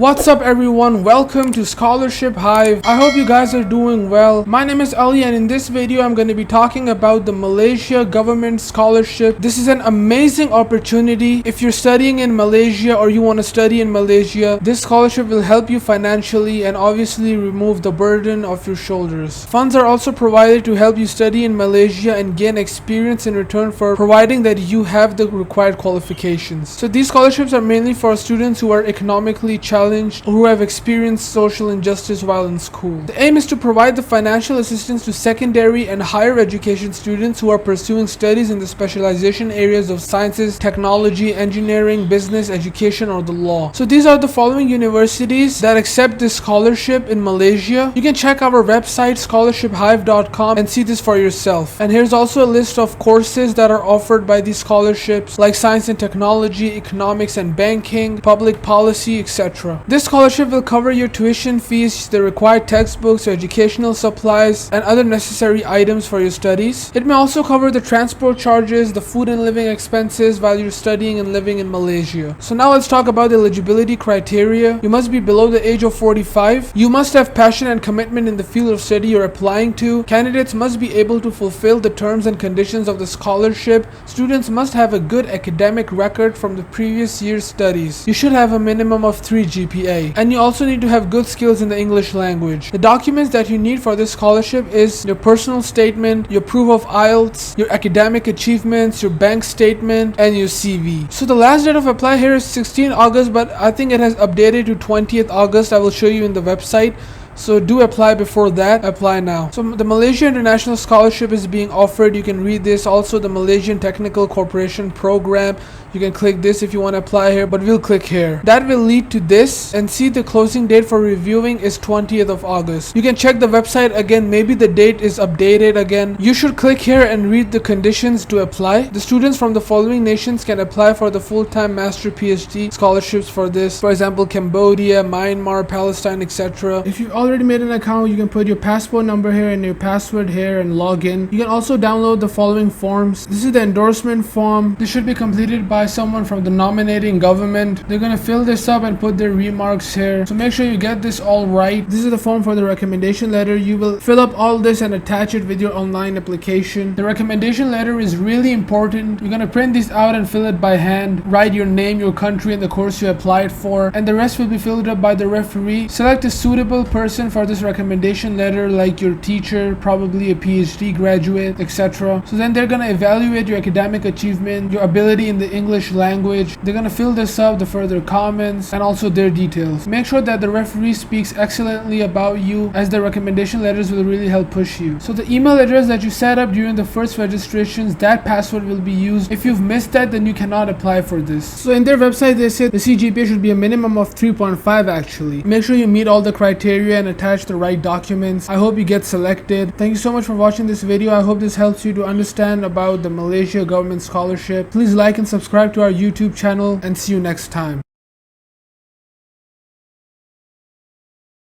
What's up everyone, welcome to Scholarship Hive. I hope you guys are doing well. My name is Ali and in this video I'm going to be talking about the Malaysia Government Scholarship. This is an amazing opportunity. If you're studying in Malaysia or you want to study in Malaysia, this scholarship will help you financially and obviously remove the burden off your shoulders. Funds are also provided to help you study in Malaysia and gain experience in return for providing that you have the required qualifications. So these scholarships are mainly for students who are economically challenged or who have experienced social injustice while in school. The aim is to provide the financial assistance to secondary and higher education students who are pursuing studies in the specialization areas of sciences, technology, engineering, business, education, or the law. So these are the following universities that accept this scholarship in Malaysia. You can check our website scholarshiphive.com and see this for yourself. And here's also a list of courses that are offered by these scholarships, like science and technology, economics and banking, public policy, etc. This scholarship will cover your tuition fees, the required textbooks, educational supplies, and other necessary items for your studies. It may also cover the transport charges, the food and living expenses while you're studying and living in Malaysia. So now let's talk about the eligibility criteria. You must be below the age of 45. You must have passion and commitment in the field of study you're applying to. Candidates must be able to fulfill the terms and conditions of the scholarship. Students must have a good academic record from the previous year's studies. You should have a minimum of 3 GPA, and you also need to have good skills in the English language. The documents that you need for this scholarship is your personal statement, your proof of IELTS, your academic achievements, your bank statement, and your CV. So the last date of apply here is 16 August, but I think it has updated to 20th August. I will show you in the website. So do apply before that. Apply now. So the Malaysia International Scholarship is being offered. You can read this. Also the Malaysian Technical Corporation Program. You can click this if you want to apply here, but we'll click here. That will lead to this, and see the closing date for reviewing is 20th of August. You can check the website again. Maybe the date is updated again. You should click here and read the conditions to apply. The students from the following nations can apply for the full-time master PhD scholarships for this. For example, Cambodia, Myanmar, Palestine, etc. If you've already made an account, you can put your passport number here and your password here and log in. You can also download the following forms. This is the endorsement form. This should be completed by someone from the nominating government. They're gonna fill this up and put their remarks here. So make sure you get this all right. This is the form for the recommendation letter. You will fill up all this and attach it with your online application. The recommendation letter is really important. You're gonna print this out and fill it by hand. Write your name, your country, and the course you applied for, and the rest will be filled up by the referee. Select a suitable person for this recommendation letter, like your teacher, probably a PhD graduate, etc. So then they're gonna evaluate your academic achievement, your ability in the English language. They're gonna fill this up, the further comments, and also their details. Make sure that the referee speaks excellently about you, as the recommendation letters will really help push you. So the email address that you set up during the first registrations, that password will be used. If you've missed that, then you cannot apply for this. So in their website they say the CGPA should be a minimum of 3.5 actually. Make sure you meet all the criteria and attach the right documents. I hope you get selected. Thank you so much for watching this video. I hope this helps you to understand about the Malaysia Government Scholarship. Please like and subscribe to our YouTube channel, and see you next time.